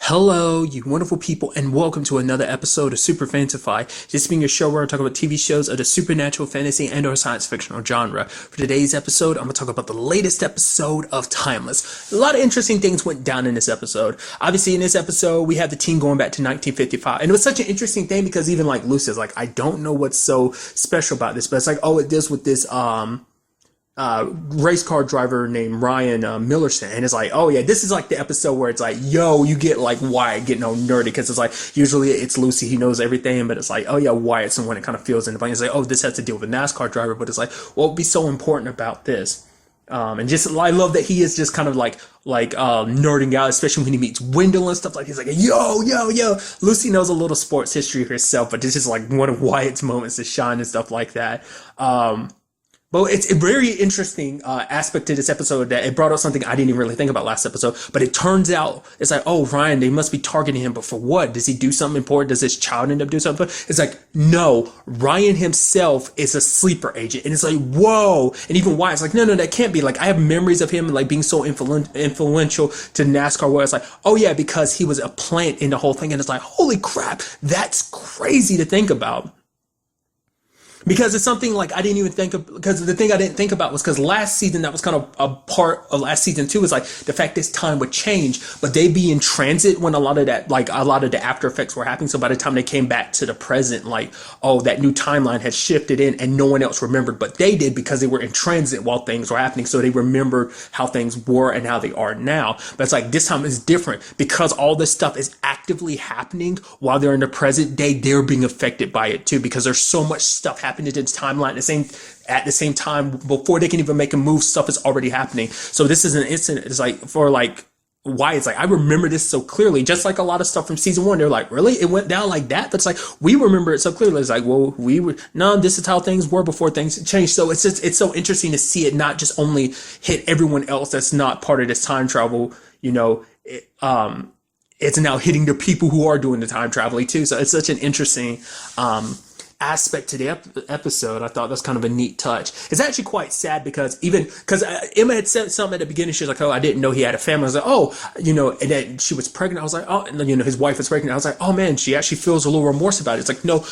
Hello, you wonderful people, and welcome to another episode of Super-Fanta-Fi. This being a show where I talk about TV shows of the supernatural, fantasy, and or science fictional genre. For today's episode, I'm going to talk about the latest episode of Timeless. A lot of interesting things went down in this episode. Obviously, in this episode, we have the team going back to 1955, and it was such an interesting thing because even like Lucy's like, I don't know what's so special about this, but it's like, oh, it deals with this, race car driver named Ryan Millerson, and it's like, oh yeah, this is like the episode where it's like, yo, you get like Wyatt getting all nerdy because it's like usually it's Lucy, he knows everything, but it's like, oh yeah, Wyatt's the one that kind of fills in the blank. It's like, oh, this has to deal with a NASCAR driver, but it's like, what would be so important about this? And just I love that he is just kind of like nerding out, especially when he meets Wendell and stuff. Like he's like, yo. Lucy knows a little sports history herself, but this is like one of Wyatt's moments to shine and stuff like that. But it's a very interesting aspect to this episode that it brought up something I didn't even really think about last episode. But it turns out it's like, oh, Ryan, they must be targeting him. But for what? Does he do something important? Does his child end up doing something? It's like, no, Ryan himself is a sleeper agent. And it's like, whoa. And even why? It's like, no, that can't be. Like, I have memories of him like being so influential to NASCAR where it's like, oh, yeah, because he was a plant in the whole thing. And it's like, holy crap, that's crazy to think about. Because it's something like I didn't even think of, because the thing I didn't think about was because last season, that was kind of a part of last season too, is like the fact this time would change, but they'd be in transit when a lot of that, like a lot of the after effects were happening. So by the time they came back to the present, like, oh, that new timeline had shifted in and no one else remembered, but they did because they were in transit while things were happening. So they remembered how things were and how they are now. But it's like this time is different because all this stuff is actively happening while they're in the present day. They're being affected by it too, because there's so much stuff happening in its timeline at the same time before they can even make a move. Stuff is already happening. So this is an incident. It's like for like why it's like I remember this so clearly, just like a lot of stuff from season one. They're like, really, it went down like that? But it's like we remember it so clearly. It's like, well, no, this is how things were before things changed. So it's so interesting to see it not just only hit everyone else that's not part of this time travel. It's now hitting the people who are doing the time traveling too. So it's such an interesting aspect to the episode. I thought that's kind of a neat touch. It's actually quite sad because Emma had said something at the beginning. She was like, oh, I didn't know he had a family. I was like, oh, and then she was pregnant. I was like, oh, and then, his wife was pregnant. I was like, oh man, she actually feels a little remorse about it. It's like, no,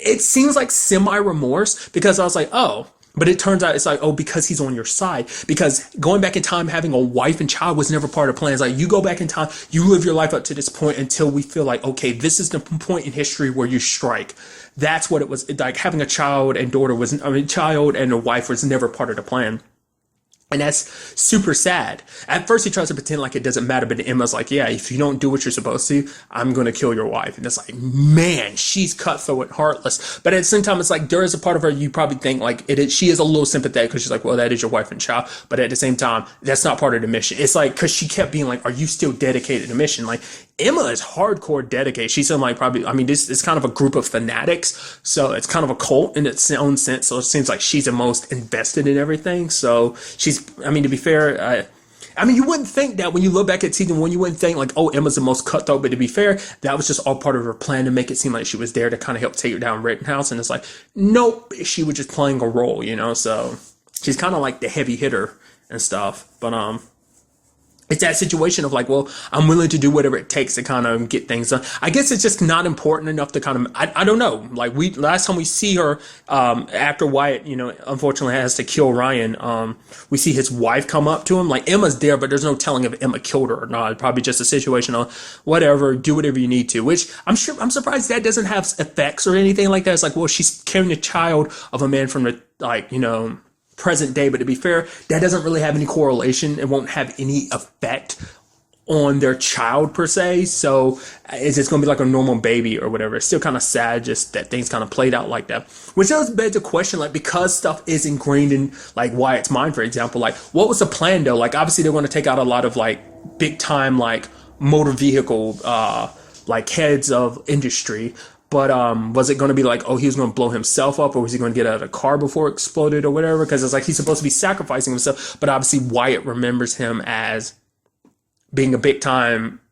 it seems like semi-remorse because I was like, oh, but it turns out it's like, oh, because he's on your side. Because going back in time, having a wife and child was never part of the plan. It's like, you go back in time, you live your life up to this point until we feel like, okay, this is the point in history where you strike. That's what it was. Like having a child and child and a wife was never part of the plan. And that's super sad. At first, he tries to pretend like it doesn't matter, but Emma's like, yeah, if you don't do what you're supposed to, I'm going to kill your wife. And it's like, man, she's cutthroat and heartless. But at the same time, it's like there is a part of her you probably think like she is a little sympathetic because she's like, well, that is your wife and child. But at the same time, that's not part of the mission. It's like, because she kept being like, are you still dedicated to the mission? Like, Emma is hardcore dedicated. She's in like this is kind of a group of fanatics. So it's kind of a cult in its own sense. So it seems like she's the most invested in everything. So to be fair, you wouldn't think that when you look back at season one, you wouldn't think like, oh, Emma's the most cutthroat. But to be fair, that was just all part of her plan to make it seem like she was there to kind of help take down Rittenhouse. And it's like, nope, she was just playing a role, So she's kind of like the heavy hitter and stuff. But it's that situation of like, well, I'm willing to do whatever it takes to kind of get things done. I guess it's just not important enough to kind of, I don't know. Like last time we see her, after Wyatt, unfortunately has to kill Ryan, we see his wife come up to him. Like Emma's there, but there's no telling if Emma killed her or not. Probably just a situation of whatever, do whatever you need to, which I'm surprised that doesn't have effects or anything like that. It's like, well, she's carrying a child of a man from the, present day, but to be fair, that doesn't really have any correlation. It won't have any effect on their child per se. So it's just going to be like a normal baby or whatever. It's still kind of sad just that things kind of played out like that, which does beg the question, like, because stuff is ingrained in like Wyatt's mind, for example, like what was the plan though? Like obviously they're going to take out a lot of like big time like motor vehicle like heads of industry. But was it going to be like, oh, he was going to blow himself up, or was he going to get out of the car before it exploded or whatever? Because it's like he's supposed to be sacrificing himself. But obviously Wyatt remembers him as being a big time.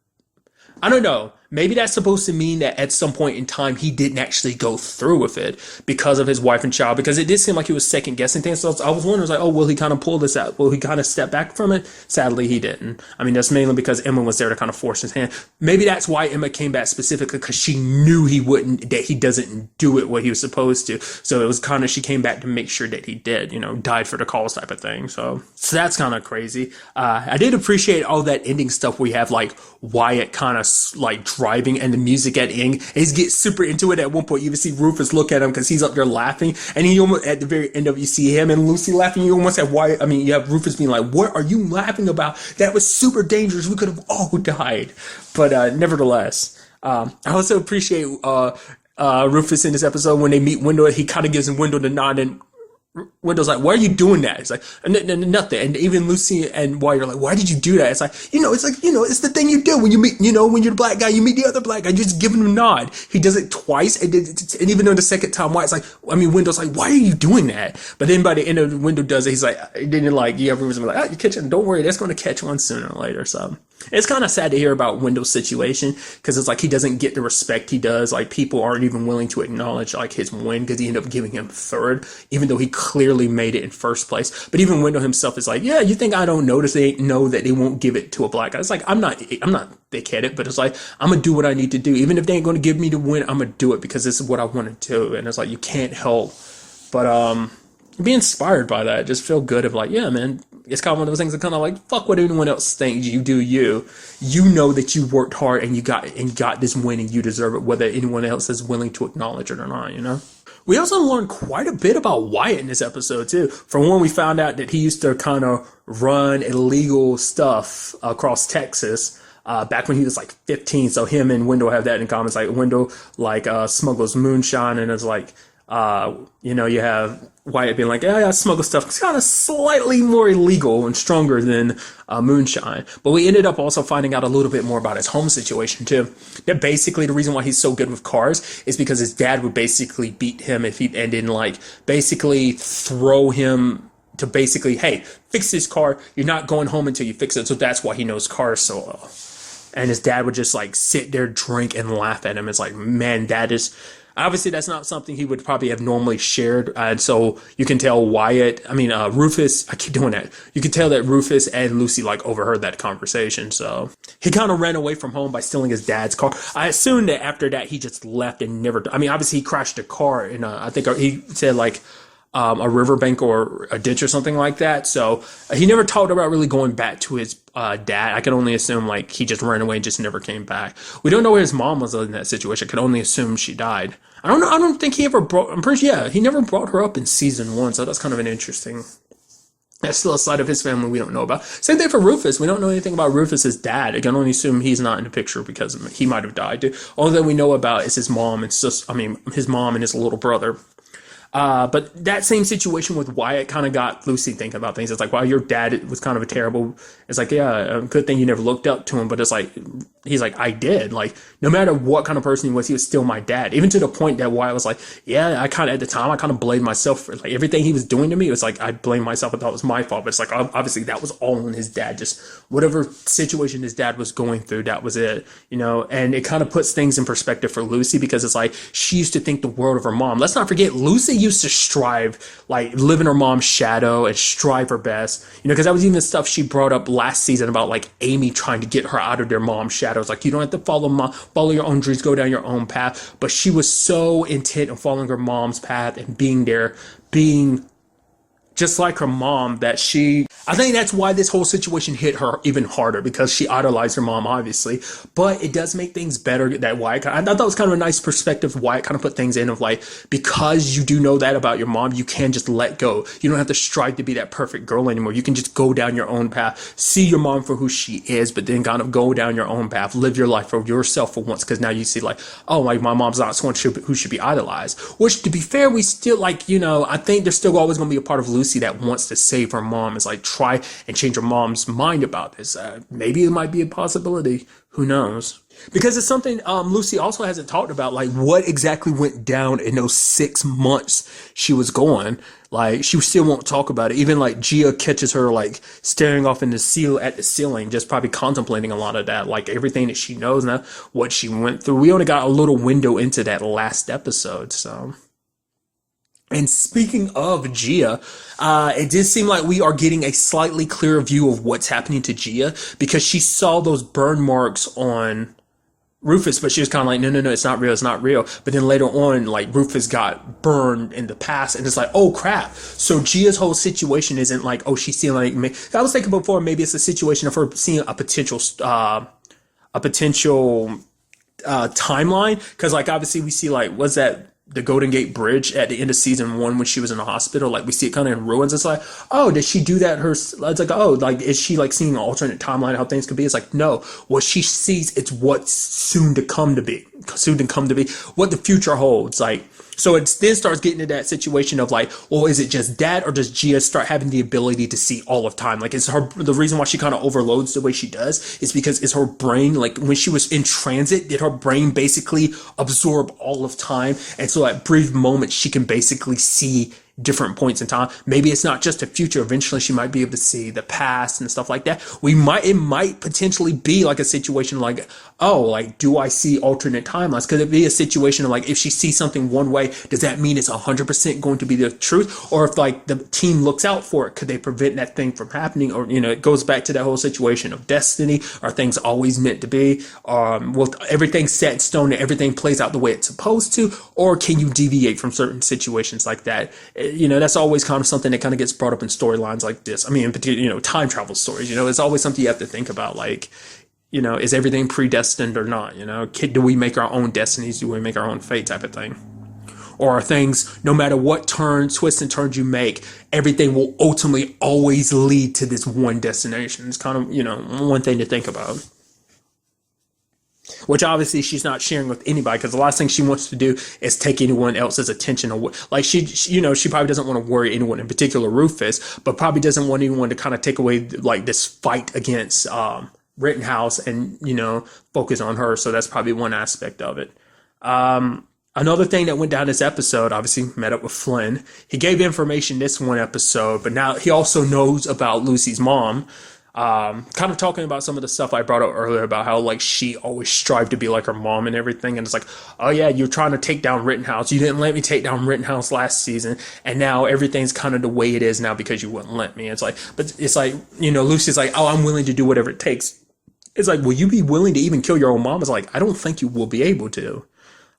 I don't know. maybe that's supposed to mean that at some point in time he didn't actually go through with it because of his wife and child. Because it did seem like he was second guessing things. So I was wondering, like, oh, will he kind of pull this out? Will he kind of step back from it? Sadly, he didn't. I mean, that's mainly because Emma was there to kind of force his hand. Maybe that's why Emma came back specifically, because she knew that he doesn't do it what he was supposed to. So it was kind of, she came back to make sure that he did, died for the cause type of thing. So that's kind of crazy. I did appreciate all that ending stuff where you have like Wyatt kind of like driving and the music at end. And he gets super into it at one point. You even see Rufus look at him because he's up there laughing, and he almost at the very end of it, you see him and Lucy laughing. You almost have Wyatt. I mean, you have Rufus being like, "What are you laughing about? That was super dangerous. We could have all died." But nevertheless, I also appreciate Rufus in this episode when they meet Wendell. He kind of gives him Wendell the nod, and Wendell's like, "Why are you doing that?" It's like, nothing. And even Lucy and Wyatt are like, "Why did you do that?" It's like, it's the thing you do when you meet, when you're the black guy, you meet the other black guy, you just give him a nod. He does it twice. And even though the second time, Wyatt's like, Wendell's like, "Why are you doing that?" But then by the end of Wendell does it, he's like, you have Rufus like, "Oh, you're catching, don't worry, that's going to catch on sooner or later." So it's kind of sad to hear about Wendell's situation, because it's like he doesn't get the respect he does. Like, people aren't even willing to acknowledge like his win, because he ended up giving him third, even though he clearly made it in first place. But even Wendell himself is like, "Yeah, you think I don't notice? They know that they won't give it to a black guy." It's like, I'm not thick-headed, but it's like, I'm gonna do what I need to do. Even if they ain't gonna give me the win, I'm gonna do it because this is what I want to do. And it's like, you can't help but be inspired by that. Just feel good of like, yeah, man. It's kind of one of those things that kind of like, fuck what anyone else thinks. You do you. You know that you worked hard and you got this win and you deserve it, whether anyone else is willing to acknowledge it or not. We also learned quite a bit about Wyatt in this episode too. From when we found out that he used to kind of run illegal stuff across Texas. Back when he was like 15. So him and Wendell have that in common. It's like Wendell smuggles moonshine, and it's like, you have Wyatt being like, "Yeah, I smuggle stuff." It's kind of slightly more illegal and stronger than moonshine. But we ended up also finding out a little bit more about his home situation too. That basically the reason why he's so good with cars is because his dad would basically beat him and then like basically throw him to basically, "Hey, fix this car. You're not going home until you fix it." So that's why he knows cars so well. And his dad would just like sit there, drink, and laugh at him. It's like, man, obviously that's not something he would probably have normally shared. And so you can tell Rufus, I keep doing that. You can tell that Rufus and Lucy like overheard that conversation. So he kind of ran away from home by stealing his dad's car. I assume that after that he just left and never, obviously he crashed a car in I think he said like, a riverbank or a ditch or something like that. So he never talked about really going back to his dad. I can only assume like he just ran away and just never came back. We don't know where his mom was in that situation. I can only assume she died. I don't know. I don't think he ever he never brought her up in season 1. So that's kind of an interesting. That's still a side of his family we don't know about. Same thing for Rufus. We don't know anything about Rufus's dad. I can only assume he's not in the picture because he might have died too. All that we know about is his mom. It's just, his mom and his little brother. But that same situation with Wyatt kind of got Lucy thinking about things. It's like, wow, your dad was kind of a terrible. It's like, yeah, good thing you never looked up to him. But it's like, he's like, I did. Like, no matter what kind of person he was still my dad. Even to the point that Wyatt was like, yeah, at the time, I kind of blamed myself for like everything he was doing to me. It was like, I blamed myself. I thought it was my fault. But it's like, obviously that was all on his dad. Just whatever situation his dad was going through, that was it, and it kind of puts things in perspective for Lucy, because it's like, she used to think the world of her mom. Let's not forget, Lucy used to strive, like live in her mom's shadow and strive her best, because that was even the stuff she brought up last season about like Amy trying to get her out of their mom's shadows. Like, you don't have to follow your own dreams, go down your own path. But she was so intent on following her mom's path and being just like her mom, that I think that's why this whole situation hit her even harder, because she idolized her mom, obviously. But it does make things better that Wyatt, I thought that was kind of a nice perspective. Wyatt kind of put things in of like, because you do know that about your mom, you can just let go. You don't have to strive to be that perfect girl anymore. You can just go down your own path, see your mom for who she is, but then kind of go down your own path, live your life for yourself for once. Because now you see like, oh, like my mom's not someone who should be idolized. Which, to be fair, we still like, I think there's still always going to be a part of Lucy that wants to save her mom. It's like try and change her mom's mind about this. Maybe it might be a possibility. Who knows? Because it's something Lucy also hasn't talked about, like what exactly went down in those 6 months she was gone. Like she still won't talk about it. Even like Gia catches her like staring off in the at the ceiling, just probably contemplating a lot of that, like everything that she knows now, what she went through. We only got a little window into that last episode, so. And speaking of Gia, it did seem like we are getting a slightly clearer view of what's happening to Gia because she saw those burn marks on Rufus, but she was kind of like, no, it's not real, it's not real. But then later on, like Rufus got burned in the past, and it's like, oh crap. So Gia's whole situation isn't like, oh, she's seeing like me. I was thinking before, maybe it's a situation of her seeing a potential timeline, because like obviously we see like, what's that? The Golden Gate Bridge at the end of season 1 when she was in the hospital, like we see it kind of in ruins. It's like, oh, did she do that? It's like, oh, like is she like seeing an alternate timeline of how things could be? It's like, no, what she sees, it's what's soon to come to be, what the future holds. Like, so it then starts getting to that situation of like, well, is it just that, or does Gia start having the ability to see all of time? Like, is her the reason why she kind of overloads the way she does is because is her brain, like when she was in transit, did her brain basically absorb all of time? And so at brief moments, she can basically see different points in time. Maybe it's not just the future. Eventually she might be able to see the past and stuff like that. It might potentially be like a situation like, oh, like, do I see alternate timelines? Could it be a situation of like, if she sees something one way, does that mean it's 100% going to be the truth? Or if like the team looks out for it, could they prevent that thing from happening? Or, it goes back to that whole situation of destiny. Are things always meant to be? Well, everything set in stone and everything plays out the way it's supposed to? Or can you deviate from certain situations like that? That's always kind of something that kind of gets brought up in storylines like this. I mean, in particular, time travel stories, it's always something you have to think about. Like, is everything predestined or not? Do we make our own destinies? Do we make our own fate type of thing? Or are things, no matter what twists and turns you make, everything will ultimately always lead to this one destination? It's kind of, one thing to think about. Which obviously she's not sharing with anybody, because the last thing she wants to do is take anyone else's attention away. Like she probably doesn't want to worry anyone, in particular Rufus, but probably doesn't want anyone to kind of take away like this fight against Rittenhouse and focus on her. So that's probably one aspect of it. Another thing that went down this episode, obviously met up with Flynn. He gave information this one episode, but now he also knows about Lucy's mom. Kind of talking about some of the stuff I brought up earlier about how like she always strived to be like her mom and everything, and it's like, oh yeah, you're trying to take down Rittenhouse, you didn't let me take down Rittenhouse last season, and now everything's kind of the way it is now because you wouldn't let me. It's like, but it's like, Lucy's like, oh, I'm willing to do whatever it takes. It's like, will you be willing to even kill your own mom? It's like, I don't think you will be able to.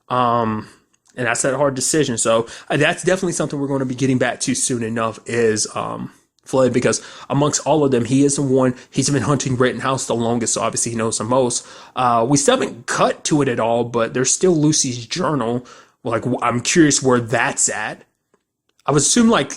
And that's that hard decision. So that's definitely something we're going to be getting back to soon enough is Floyd, because amongst all of them, he is the one, he's been hunting Rittenhouse the longest, so obviously he knows the most. We still haven't cut to it at all, but there's still Lucy's journal. Like, I'm curious where that's at. I would assume like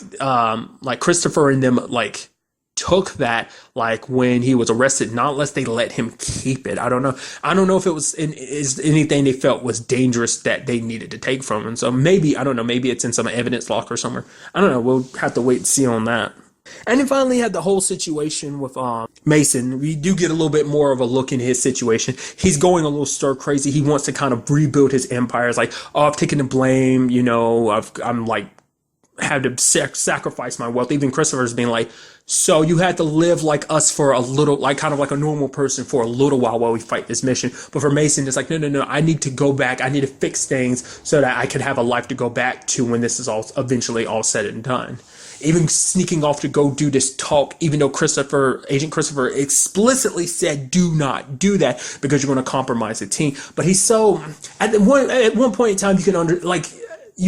Christopher and them like took that like when he was arrested, not unless they let him keep it. I don't know if it was is anything they felt was dangerous that they needed to take from him. So maybe, I don't know, maybe it's in some evidence locker somewhere. I don't know. We'll have to wait and see on that. And then finally had the whole situation with Mason. We do get a little bit more of a look into his situation. He's going a little stir crazy. He wants to kind of rebuild his empire. It's like, oh, I've taken the blame. I'm like had to sacrifice my wealth. Even Christopher's being like, so you had to live like us for a little, like kind of like a normal person for a little while we fight this mission. But for Mason, it's like, no, I need to go back. I need to fix things so that I can have a life to go back to when this is all eventually all said and done. Even sneaking off to go do this talk, even though Agent Christopher explicitly said, do not do that because you're going to compromise the team. But he's so, at one point in time, you can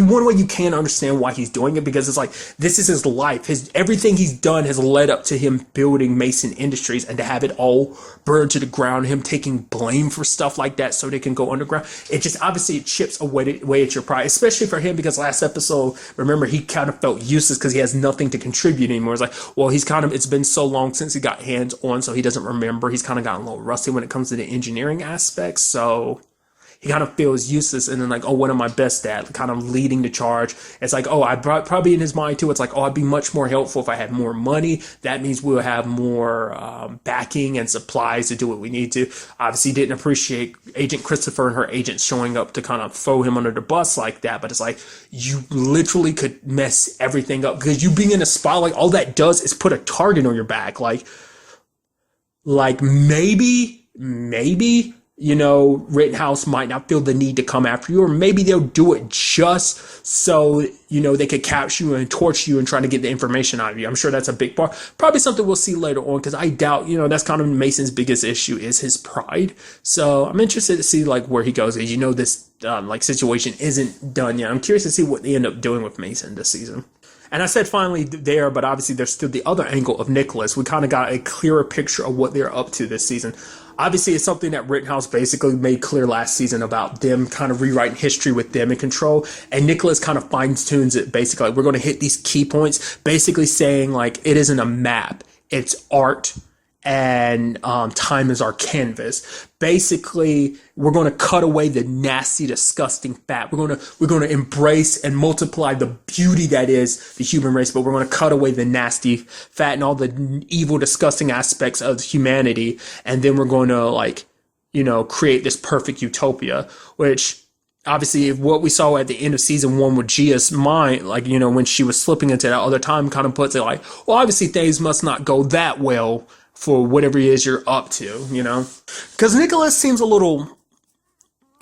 one way you can understand why he's doing it, because it's like, this is his life. Everything he's done has led up to him building Mason Industries, and to have it all burned to the ground, him taking blame for stuff like that so they can go underground. It just, obviously it chips away at your pride, especially for him, because last episode, remember, he kind of felt useless because he has nothing to contribute anymore. It's like, well, it's been so long since he got hands on, so he doesn't remember. He's kind of gotten a little rusty when it comes to the engineering aspects. So he kind of feels useless, and then like, oh, what am I best at? Kind of leading the charge. It's like, oh, probably in his mind too. It's like, oh, I'd be much more helpful if I had more money. That means we'll have more backing and supplies to do what we need to. Obviously, didn't appreciate Agent Christopher and her agents showing up to kind of throw him under the bus like that. But it's like, you literally could mess everything up because you being in a spotlight, all that does is put a target on your back. Like maybe, Rittenhouse might not feel the need to come after you, or maybe they'll do it just so, they could capture you and torture you and try to get the information out of you. I'm sure that's a big part. Probably something we'll see later on, because I doubt, that's kind of Mason's biggest issue is his pride. So I'm interested to see like where he goes. This situation isn't done yet. I'm curious to see what they end up doing with Mason this season. And I said finally there, but obviously there's still the other angle of Nicholas. We kind of got a clearer picture of what they're up to this season. Obviously, it's something that Rittenhouse basically made clear last season about them kind of rewriting history with them in control. And Nicholas kind of fine-tunes it basically. Like, we're going to hit these key points, basically saying like it isn't a map, it's art. And time is our canvas. Basically, we're going to cut away the nasty, disgusting fat. We're going to embrace and multiply the beauty that is the human race, but we're going to cut away the nasty fat and all the evil, disgusting aspects of humanity, and then we're going to create this perfect utopia, which. Obviously, what we saw at the end of season 1 with Gia's mind, when she was slipping into that other time, kind of puts it like, well, obviously things must not go that well for whatever it is you're up to, Because Nicholas seems a little,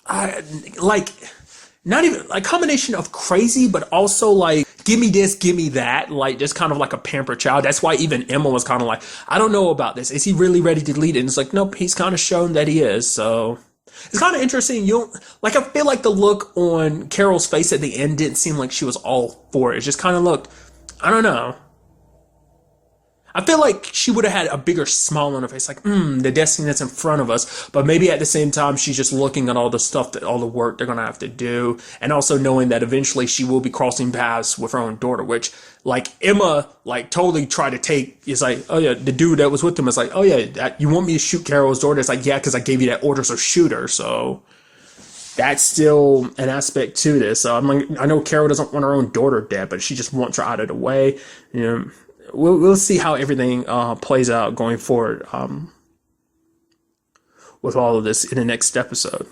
not even, like, combination of crazy, but also, like, give me this, give me that, like, just kind of like a pampered child. That's why even Emma was kind of like, I don't know about this. Is he really ready to lead it? And it's like, nope, he's kind of shown that he is, so... It's kind of interesting. I feel like the look on Carol's face at the end didn't seem like she was all for it. It just kind of looked, I don't know. I feel like she would have had a bigger smile on her face, like, the destiny that's in front of us. But maybe at the same time, she's just looking at all the stuff, all the work they're going to have to do. And also knowing that eventually she will be crossing paths with her own daughter, which, like, Emma, like, totally tried to take, it's like, oh yeah, the dude that was with him is like, oh yeah, you want me to shoot Carol's daughter? It's like, yeah, because I gave you that order, so shoot her. So that's still an aspect to this. So I know Carol doesn't want her own daughter dead, but she just wants her out of the way. We'll see how everything plays out going forward with all of this in the next episode.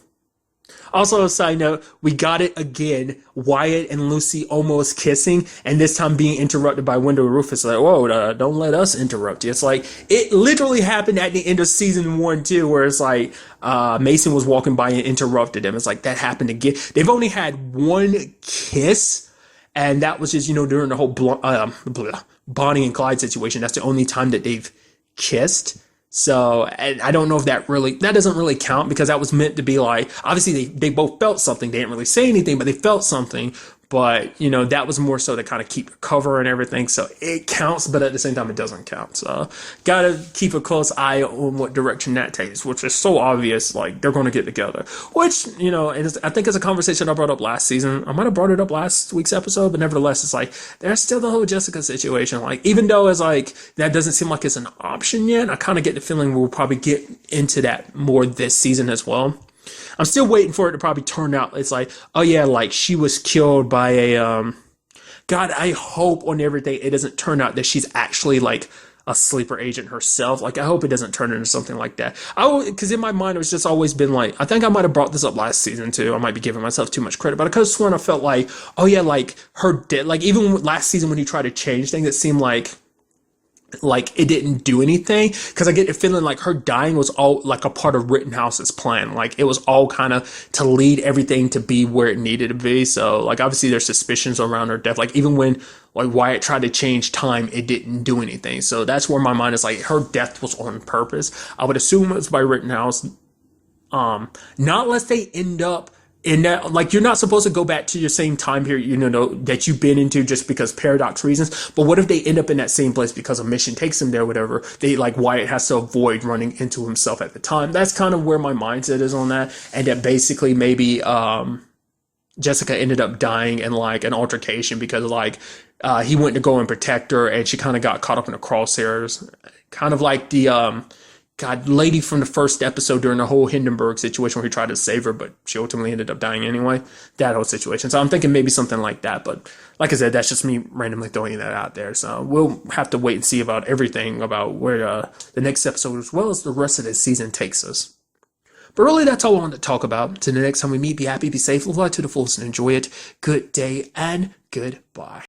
Also, a side note, we got it again. Wyatt and Lucy almost kissing, and this time being interrupted by Wendell Rufus. Like, whoa, don't let us interrupt you. It's like, it literally happened at the end of season 1 too, where it's like Mason was walking by and interrupted him. It's like, that happened again. They've only had one kiss, and that was just, during the whole Bonnie and Clyde situation. That's the only time that they've kissed. So, and I don't know if that doesn't really count, because that was meant to be like, obviously they both felt something. They didn't really say anything, but they felt something. But, that was more so to kind of keep a cover and everything. So it counts, but at the same time, it doesn't count. So gotta keep a close eye on what direction that takes, which is so obvious. Like, they're going to get together, which, I think it's a conversation I brought up last season. I might have brought it up last week's episode, but nevertheless, it's like, there's still the whole Jessica situation. Like, even though it's like, that doesn't seem like it's an option yet, I kind of get the feeling we'll probably get into that more this season as well. I'm still waiting for it to probably turn out. It's like, oh yeah, like she was killed by a, God, I hope on everything it doesn't turn out that she's actually like a sleeper agent herself. Like, I hope it doesn't turn into something like that. Because in my mind, it's just always been like, I think I might have brought this up last season too. I might be giving myself too much credit, but I could have sworn I felt like, oh yeah, like her death, like even last season when he tried to change things, it seemed like it didn't do anything, because I get the feeling like her dying was all like a part of Rittenhouse's plan. Like, it was all kind of to lead everything to be where it needed to be. So, like, obviously there's suspicions around her death. Like, even when like Wyatt tried to change time, it didn't do anything. So that's where my mind is like, her death was on purpose. I would assume it was by Rittenhouse. Not unless they end up in that, like, you're not supposed to go back to your same time period, that you've been into just because paradox reasons. But what if they end up in that same place because a mission takes them there, whatever? They, like, Wyatt has to avoid running into himself at the time. That's kind of where my mindset is on that. And that basically maybe Jessica ended up dying in, like, an altercation because, like, he went to go and protect her, and she kind of got caught up in the crosshairs. Kind of like the God, lady from the first episode during the whole Hindenburg situation where he tried to save her, but she ultimately ended up dying anyway. That whole situation. So I'm thinking maybe something like that. But like I said, that's just me randomly throwing that out there. So we'll have to wait and see about everything about where the next episode as well as the rest of the season takes us. But really, that's all I wanted to talk about. Till the next time we meet, be happy, be safe, live life to the fullest, and enjoy it. Good day and goodbye.